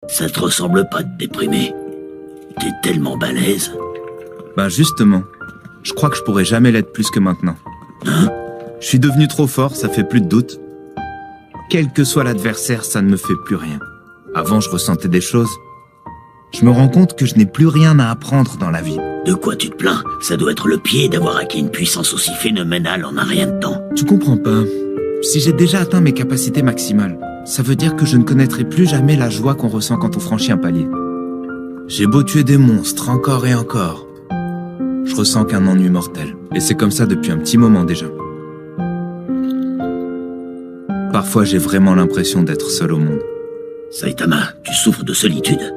Ça te ressemble pas de déprimer. T'es tellement balèze. Bah justement, je crois que je pourrais jamais l'être plus que maintenant. Hein? Je suis devenu trop fort, ça fait plus de doute. Quel que soit l'adversaire, ça ne me fait plus rien. Avant, je ressentais des choses. Je me rends compte que je n'ai plus rien à apprendre dans la vie. De quoi tu te plains? Ça doit être le pied d'avoir acquis une puissance aussi phénoménale en un rien de temps. Tu comprends pas. Si j'ai déjà atteint mes capacités maximales, ça veut dire que je ne connaîtrai plus jamais la joie qu'on ressent quand on franchit un palier. J'ai beau tuer des monstres encore et encore, je ressens qu'un ennui mortel. Et c'est comme ça depuis un petit moment déjà. Parfois, j'ai vraiment l'impression d'être seul au monde. Saitama, tu souffres de solitude.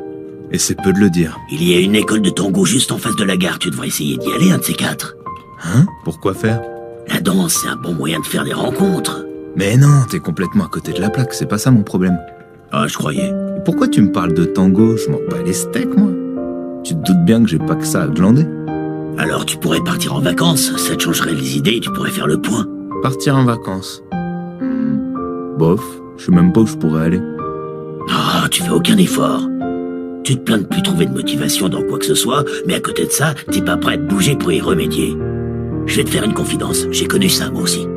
Et c'est peu de le dire. Il y a une école de tango juste en face de la gare, tu devrais essayer d'y aller, un de ces quatre. Hein? Pourquoi faire? La danse, c'est un bon moyen de faire des rencontres. Mais non, t'es complètement à côté de la plaque, c'est pas ça mon problème. Ah, je croyais. Et pourquoi tu me parles de tango? Je m'en bats les steaks, moi. Tu te doutes bien que j'ai pas que ça à glander. Alors tu pourrais partir en vacances, ça te changerait les idées et tu pourrais faire le point. Partir en vacances? Bof, je sais même pas où je pourrais aller. Ah, tu fais aucun effort. Tu te plains de plus trouver de motivation dans quoi que ce soit, mais à côté de ça, t'es pas prêt à te bouger pour y remédier. Je vais te faire une confidence, j'ai connu ça moi aussi.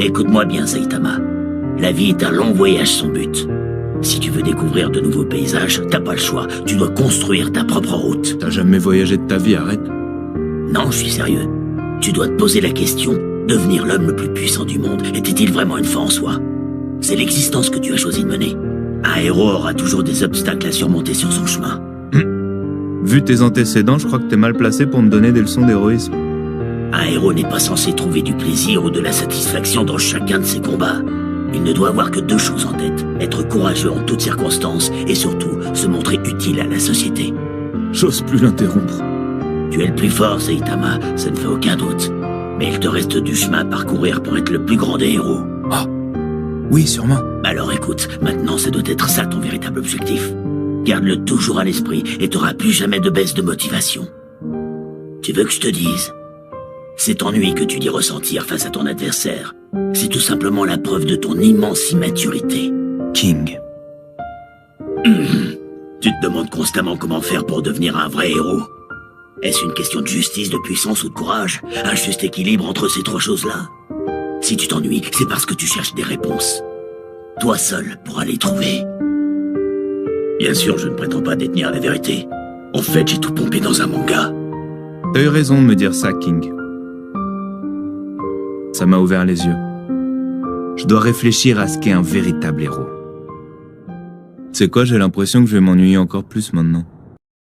Écoute-moi bien, Saitama. La vie est un long voyage sans but. Si tu veux découvrir de nouveaux paysages, t'as pas le choix. Tu dois construire ta propre route. T'as jamais voyagé de ta vie, arrête. Non, je suis sérieux. Tu dois te poser la question, devenir l'homme le plus puissant du monde, était-il vraiment une fin en soi? C'est l'existence que tu as choisi de mener. Un héros aura toujours des obstacles à surmonter sur son chemin. Vu tes antécédents, je crois que t'es mal placé pour me donner des leçons d'héroïsme. Un héros n'est pas censé trouver du plaisir ou de la satisfaction dans chacun de ses combats. Il ne doit avoir que deux choses en tête. Être courageux en toutes circonstances et surtout se montrer utile à la société. J'ose plus l'interrompre. Tu es le plus fort, Saitama, ça ne fait aucun doute. Mais il te reste du chemin à parcourir pour être le plus grand des héros. Ah, oui, sûrement. Alors écoute, maintenant ça doit être ça ton véritable objectif. Garde-le toujours à l'esprit et t'auras plus jamais de baisse de motivation. Tu veux que je te dise? Cet ennui que tu dis ressentir face à ton adversaire, c'est tout simplement la preuve de ton immense immaturité. King. Tu te demandes constamment comment faire pour devenir un vrai héros. Est-ce une question de justice, de puissance ou de courage? Un juste équilibre entre ces trois choses-là? Si tu t'ennuies, c'est parce que tu cherches des réponses. Toi seul pourras les trouver. Bien sûr, je ne prétends pas détenir la vérité. En fait, j'ai tout pompé dans un manga. T'as eu raison de me dire ça, King. Ça m'a ouvert les yeux. Je dois réfléchir à ce qu'est un véritable héros. Tu sais quoi, j'ai l'impression que je vais m'ennuyer encore plus maintenant.